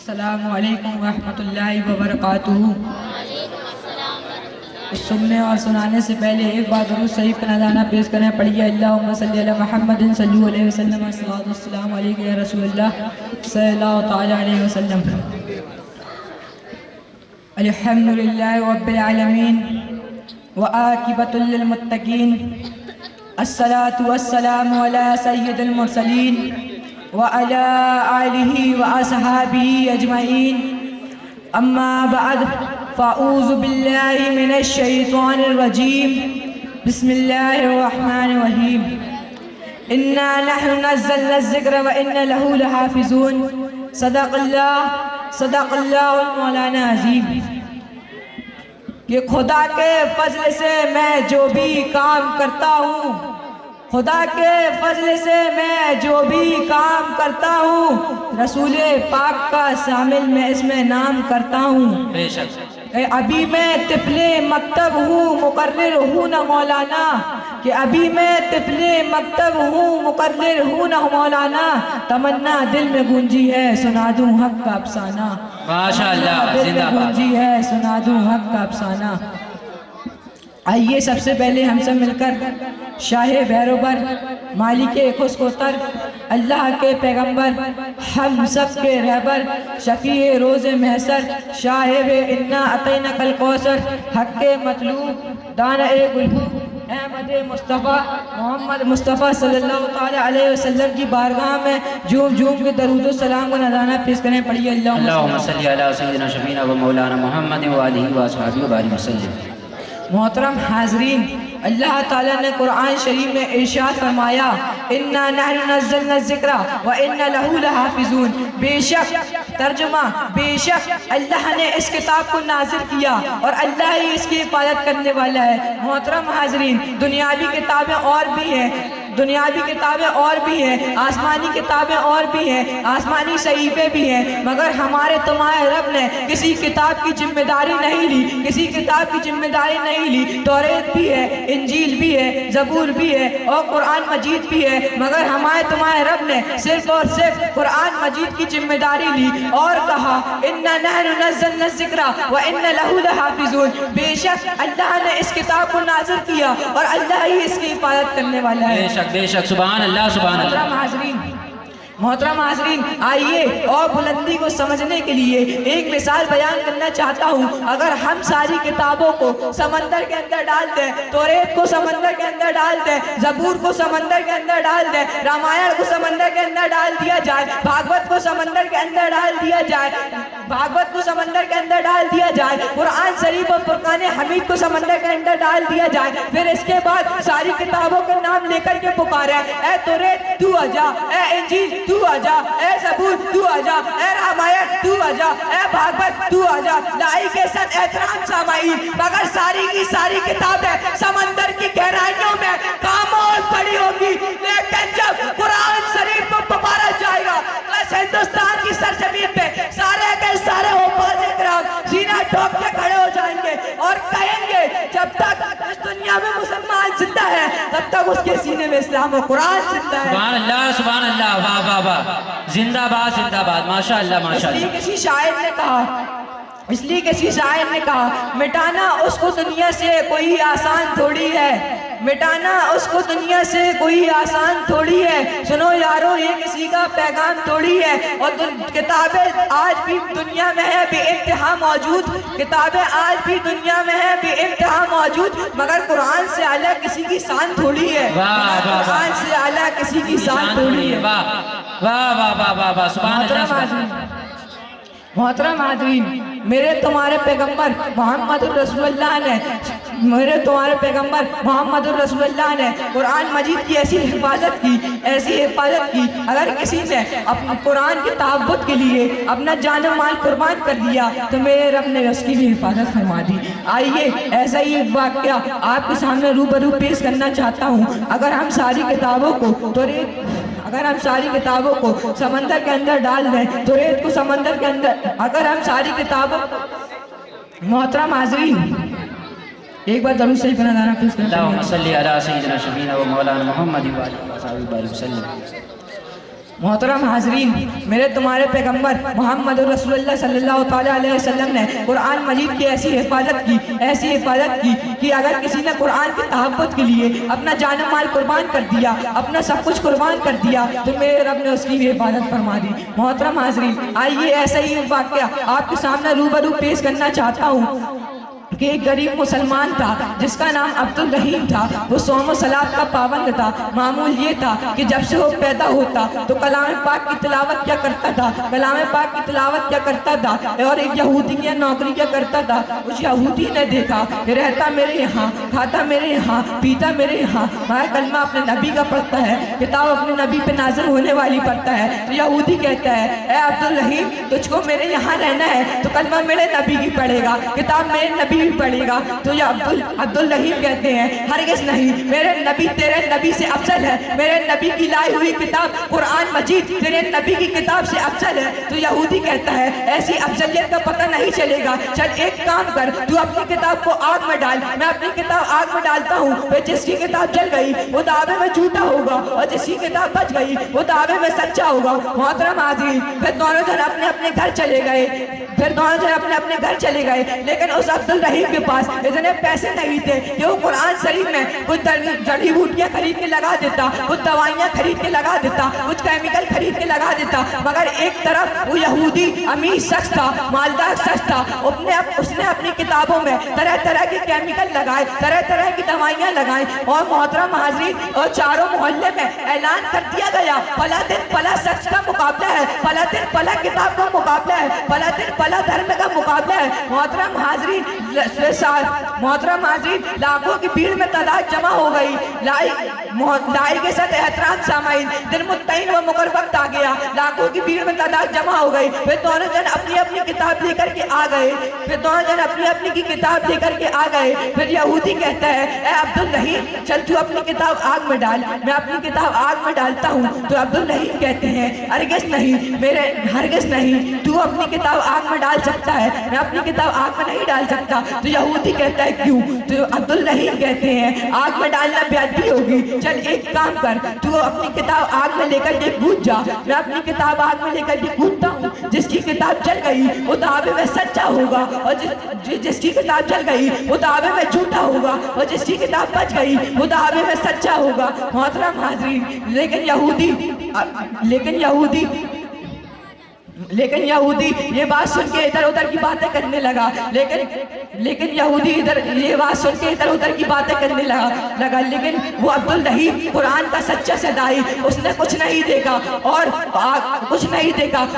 السلام علیکم ورحمۃ اللہ وبرکاتہ۔ سننے اور سنانے سے پہلے ایک بار درود شریف کا نذرانہ پیش کریں، پڑھیے اللہم صلی علی محمد صلی اللہ علیہ وسلم، السلام علیکم یا رسول اللہ صلی اللہ تعالی علیہ وسلم۔ الحمدللہ رب العالمین وعاقبۃ للمتقین، الصلاۃ والسلام علی سید المرسلین وعلی آلہ واصحابہ اجمعین، اما بعد فاعوذ باللہ من الشیطان الرجیم، بسم اللہ الرحمن الرحیم۔ انا نحن نزلنا الذکر وانا لہ لحافظون، صدق اللہ مولانا عظیم۔ کہ خدا کے فضل سے میں جو بھی کام کرتا ہوں، خدا کے فضل سے میں جو بھی کام کرتا ہوں، رسول پاک کا شامل میں اس میں نام کرتا ہوں۔ بے شک ابھی میں طفل مکتب ہوں، مقرر ہوں نہ مولانا، کہ ابھی میں طفل مکتب ہوں، مقرر ہوں نہ مولانا، تمنا دل میں گونجی ہے سنا دوں حق کا افسانہ، ماشاءاللہ، دل میں زندہ باد۔ گونجی ہے سنا دوں حق کا افسانہ۔ آئیے سب سے پہلے ہم سے مل کر شاہ بیروبر، مالک خسکوتر، اللہ کے پیغمبر، ہم سب کے رہبر، شفیع روز محشر، شاہب انا اعطیناک الکوثر، حق مطلوب، دانہ گلگوں، احمد مصطفیٰ محمد مصطفیٰ صلی اللہ تعالی علیہ وسلم کی بارگاہ میں جھوم جھوم کے درود و سلام کا نذرانہ پیش کریں، پڑھیے اللہم صلی علی سیدنا شفیعنا و مولانا محمد و آلہ و اصحابہ و بارک وسلم۔ محترم حاضرین، اللہ تعالیٰ نے قرآن شریف میں ارشاد فرمایا، اِنَّا نَحْنُ نَزَّلْنَا الذِّكْرَ وَإِنَّا لَهُ لَحَافِظُونَ۔ بے شک، ترجمہ، بے شک اللہ نے اس کتاب کو نازل کیا اور اللہ ہی اس کی حفاظت کرنے والا ہے۔ محترم حاضرین، دنیاوی کتابیں اور بھی ہیں، دنیاوی کتابیں اور بھی ہیں، آسمانی کتابیں اور بھی ہیں، آسمانی صحیفے بھی ہیں، مگر ہمارے تمہارے رب نے کسی کتاب کی ذمہ داری نہیں لی، کسی کتاب کی ذمہ داری نہیں لی۔ توریت بھی ہے، انجیل بھی ہے، زبور بھی ہے اور قرآن مجید بھی ہے، مگر ہمارے تمہارے رب نے صرف اور صرف قرآن مجید کی ذمہ داری لی اور کہا اِنَّا نَحْنُ نَزَّلْنَا الذِّكْرَ وَإِنَّا لَهُ لَحَافِظُونَ۔ بے شک اللہ نے اس کتاب کو نازل کیا اور اللہ ہی اس کی حفاظت کرنے والا ہے۔ بے شک سبحان اللہ سبحان اللہ۔ محترم حاضرین، آئیے اور بلندی کو سمجھنے کے لیے ایک مثال بیان کرنا چاہتا ہوں۔ اگر ہم ساری کتابوں کو سمندر کے اندر ڈال دیں، توریت کو سمندر کے اندر ڈال دیں، زبور کو سمندر کے اندر ڈال دیں، رامائن کو سمندر کے اندر ڈال دیا جائے، بھاگوت کو سمندر کے اندر ڈال دیا جائے، بھاگوت کو سمندر کے اندر ڈال دیا جائے، قرآن شریف اور فرقان حمید کو سمندر کے اندر ڈال دیا جائے، پھر اس کے بعد ساری کتابوں کے نام لے کر کے پکارے، اے توریت تو آجا، اے انجیل تو آجا، اے زبور تو آجا، اے رامائن تو آجا، اے بھاگوت تو آجا۔ لائی کے ساتھ احترام سامعین، مگر ساری کی ساری کتابیں سمندر کی گہرائیوں میں خاموش پڑی ہوگی، لیکن جب قرآن شریف کو پکارا جائے گا تو ہندوستان کی سرزمین پہ سارے کے سارے حفاظ کرام سینہ ٹھوک کے کھڑے ہو جائیں گے اور کہیں گے جب تک اس دنیا میں مسلمان زندہ ہے تب تک اس کے سینے میں اسلام و قرآن زندہ ہے۔ سبحان اللہ سبحان اللہ، واہ واہ واہ، زندہ باد زندہ باد، ماشاءاللہ ماشاءاللہ۔ اس لیے کسی شاعر نے کہا مٹانا اس کو دنیا سے کوئی آسان تھوڑی ہے، مٹانا اس کو دنیا سے کوئی آسان تھوڑی ہے، سنو یارو یہ کسی کا پیغام تھوڑی ہے، اور کتابیں آج بھی دنیا میں ہے بے انتہا موجود، کتابیں آج بھی دنیا میں ہے بے انتہا موجود، مگر قرآن سے اعلیٰ کسی کی شان تھوڑی ہے، قرآن سے اعلیٰ کسی کی شان تھوڑی ہے۔ واہ واہ واہ واہ واہ، سبحان اللہ۔ محترم حاضرین، میرے تمہارے پیغمبر محمد الرسول اللہ نے قرآن مجید کی ایسی حفاظت کی، اگر کسی نے قرآن کے تعبد کے لیے اپنا جان و مال قربان کر دیا تو میرے رب نے اس کی بھی حفاظت فرما دی۔ آئیے ایسا ہی ایک واقعہ آپ کے سامنے روبرو پیش کرنا چاہتا ہوں۔ اگر ہم ساری کتابوں کو سمندر کے اندر ڈال دیں، توریت کو سمندر کے اندر، اگر ہم ساری کتابوں، محترم حاضرین ایک بار درود شریف کا نذرانہ پیش کریں۔ اللہم صلی علی سیدنا شفیعنا و مولانا محمد و آلہ و صحبہ وسلم۔ मोहतरम हाजरीन, मेरे तुम्हारे पैगंबर मोहम्मद रसूलुल्लाह सल्लल्लाहु ताला अलैहि वसल्लम ने कुरान मजीद की ऐसी हिफाजत की कि अगर किसी ने कुरान की तहफ़्फ़ुज़ के लिए अपना जान माल कुर्बान कर दिया, अपना सब कुछ कुर्बान कर दिया, तो मेरे रब ने उसकी भी हिफाजत फरमा दी। मोहतरम हाजरीन, आइए ऐसा ही वाक़या आपके सामने रूबरू पेश करना चाहता हूँ कि एक गरीब मुसलमान था जिसका नाम अब्दुल रहीम था। वो सौम सलात का पाबंद था। मामूल ये था कि जब से वो पैदा होता तो कलाम पाक की तिलावत क्या करता था और एक यहूदी की नौकरी क्या करता था। उस यहूदी ने देखा कि रहता मेरे यहाँ, खाता मेरे यहाँ, पीता मेरे यहाँ, मगर कलमा अपने नबी का पढ़ता है, किताब अपने नबी पे नाज़िल होने वाली पढ़ता है। तो यहूदी कहता है, ए अब्दुल रहीम, तुझको मेरे यहाँ रहना है तो कलमा मेरे नबी की पढ़ेगा, किताब मेरे नबी पढ़ेगा। तो ये अब्दुल रहीम कहते हैं, हरगिज़ नहीं, मेरे नबी तेरे नबी से अफजल है। मेरे नबी की लाई हुई किताब कुरान मजीद तेरे नबी की किताब से अफजल है। तो यहूदी कहता है, ऐसी अफजलियत का पता नहीं चलेगा, चल एक काम कर, तू अपनी किताब को आग में डाल, मैं अपनी किताब आग में डालता हूँ। फिर जिसकी किताब जल गई वो दावे में झूठा होगा और जिसकी किताब बच गई वो दावे में सच्चा होगा। मोहतरम हाज़रीन, फिर दोनों जन अपने अपने घर चले गए, लेकिन उस अब्दुल रहीम के पास इतने पैसे नहीं थे कि वो कुरान शरीफ में कुछ जड़ी बूटियां खरीद के लगा देता, कुछ दवाइयां खरीद के लगा देता, कुछ केमिकल खरीद के लगा देता। मगर एक तरफ वो यहूदी अमीर शख्स था, मालदार शख्स था, उसने अपनी किताबों में तरह तरह के केमिकल लगाए, तरह तरह की दवाइयां लगाई। और मोहतरम हाज़रीन, और चारों मोहल्ले में ऐलान कर दिया गया, फला दिन फला शख्स का मुकाबला है, फला दिन फला किताब का मुकाबला है, फला दिन फला धर्म का मुकाबला है। मोहतरम हाज़रीन, लाखों की भीड़ में तादाद जमा हो गई। लाई के साथ एहतराम सामाइन, दिन मुत्तईन व मुकर वक्त आ गया, लाखों की भीड़ में तादाद जमा हो गई। फिर दोनों जन अपनी अपनी किताब लेकर के आ गए। फिर यहूदी कहता है, ए अब्दुल रहीम, चल तू अपनी किताब आग में डाल, मैं अपनी किताब आग में डालता हूँ। तो अब्दुल रहीम कहते हैं, हरगिज़ नहीं, तू अपनी किताब आग में डाल सकता है, मैं अपनी किताब आग में नहीं डाल सकता। तो यहूदी कहता है, क्यों? तो अब्दुल रहीम कहते हैं, आग में डालना बेअदबी होगी, चल एक काम कर, तू अपनी किताब आग में लेकर के कूद जा, मैं अपनी किताब आग में लेकर के कूदता हूँ। जिसकी किताब जल गई वो दावे में सच्चा होगा और जिसकी किताब जल गई वो दावे में झूठा होगा और जिसकी किताब बच गई वो दावे में सच्चा होगा। मोहतरम हाज़रीन, लेकिन यहूदी ये बात सुन के इधर उधर की बातें करने लगा। लेकिन यहूदी ये बात सुन के इधर उधर की बातें करने लगा। लेकिन वो अब्दुल रहीम कुरान का सच्चा सदाई, उसने कुछ नहीं देखा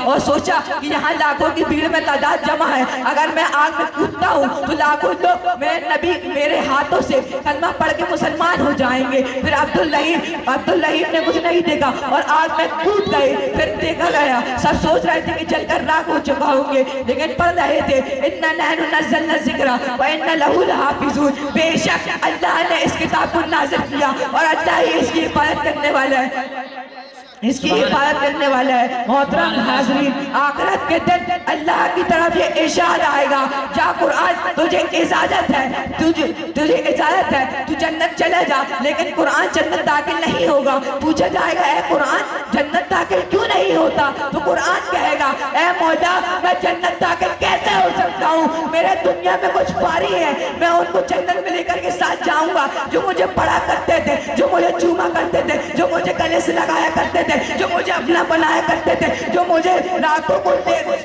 और सोचा कि यहाँ लाखों की भीड़ में तादाद जमा है, अगर मैं आग में कूदता हूँ तो लाखों लोग मेरे हाथों से कलमा पढ़ के मुसलमान हो जाएंगे। फिर अब्दुल रहीम ने कुछ नहीं देखा और आग में कूद गए। फिर देखा गया, सब सोच रहे थे कि जलकर राख हो चुका होंगे, लेकिन पढ़ रहे थे, इन्ना नहनु नज़्ज़लना ज़िक्रा व इन्ना लहू लहाफ़िज़ून, बेशक अल्लाह ने इस किताब को नाज़िल किया और अल्लाह ही इसकी हिफाजत करने वाला है। मोहतरम हाज़रीन, आखिरत के दिन अल्लाह की तरफ ये इरशाद आएगा, जा कुरान तुझे इजाज़त है, तू जन्नत चला जा, लेकिन कुरान जन्नत दाखिल नहीं होगा। पूछा जाएगा, ए कुरान जन्नत दाखिल क्यों नहीं होता? तो कुरान कहेगा, ए मौला, मैं जन्नत दाखिल कैसे हो सकता हूँ? मेरे दुनिया में कुछ पारी है, मैं उनको जन्नत में लेकर के साथ जाऊँगा जो मुझे पढ़ा करते थे, जो मुझे चूमा करते थे, जो मुझे गले से लगाया करते थे, जो मुझे अपना बनाया करते थे, जो मुझे रातों को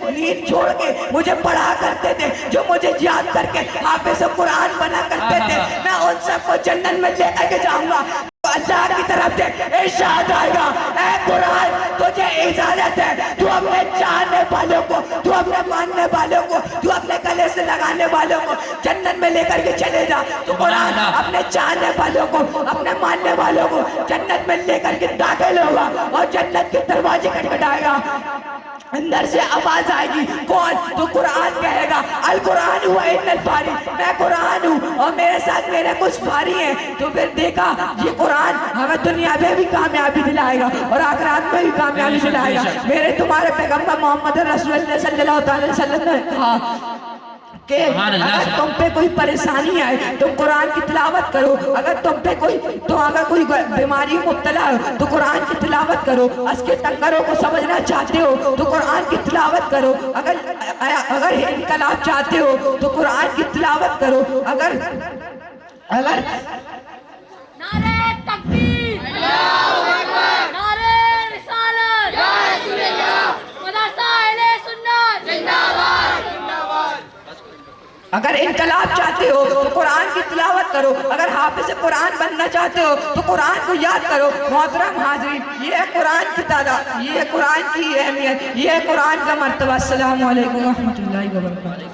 नींद छोड़ के मुझे पढ़ा करते थे, जो मुझे याद करके हाफिज़ कुरान बना करते थे, मैं उन सबको जन्नत में लेकर के जाऊंगा। अल्लाह की तरफ से इरशाद आएगा, ऐ कुरान तुझे इजाजत है, तू अपने चाहने वालों को, तू अपने मानने वालों को, तू अपने गले से लगाने वालों को जन्नत में लेकर के चले जा। तो कुरान अपने चाहने वालों को, अपने मानने वालों को जन्नत में लेकर के दाखिल होगा और जन्नत के दरवाजे खटखटाएगा। अंदर से आवाज आएगी, कौन? तो कुरान कहेगा, अल कुरान हुआ इन्नल फारी, मैं कुरान हूँ और मेरे साथ मेरे कुछ फारी हैं। तो फिर देखा, ये कुरान हमें दुनिया में भी कामयाबी दिलाएगा और आखिरत में भी कामयाबी दिलाएगा। मेरे तुम्हारे पैगंबर मोहम्मद रसूलुल्लाह सल्लल्लाहु अलैहि वसल्लम ने कहा, کہ اگر تم پہ کوئی پریشانی آئے تو قرآن کی تلاوت کرو، اگر تم پہ کوئی بیماری مبتلا ہو تو قرآن کی تلاوت کرو، اس کے تنگروں کو سمجھنا چاہتے ہو تو قرآن کی تلاوت کرو، اگر انقلاب چاہتے ہو تو قرآن کی تلاوت کرو، اگر نعرہ تکبیر، نعرہ رسالت، مدرسہ اہل سنت زندہ باد، اگر انقلاب چاہتے ہو تو قرآن کی تلاوت کرو، اگر حافظ قرآن بننا چاہتے ہو تو قرآن کو یاد کرو۔ محترم حاضرین، یہ ہے قرآن کی تعداد، یہ ہے قرآن کی اہمیت، یہ ہے قرآن کا مرتبہ۔ السلام علیکم ورحمۃ اللہ وبرکاتہ۔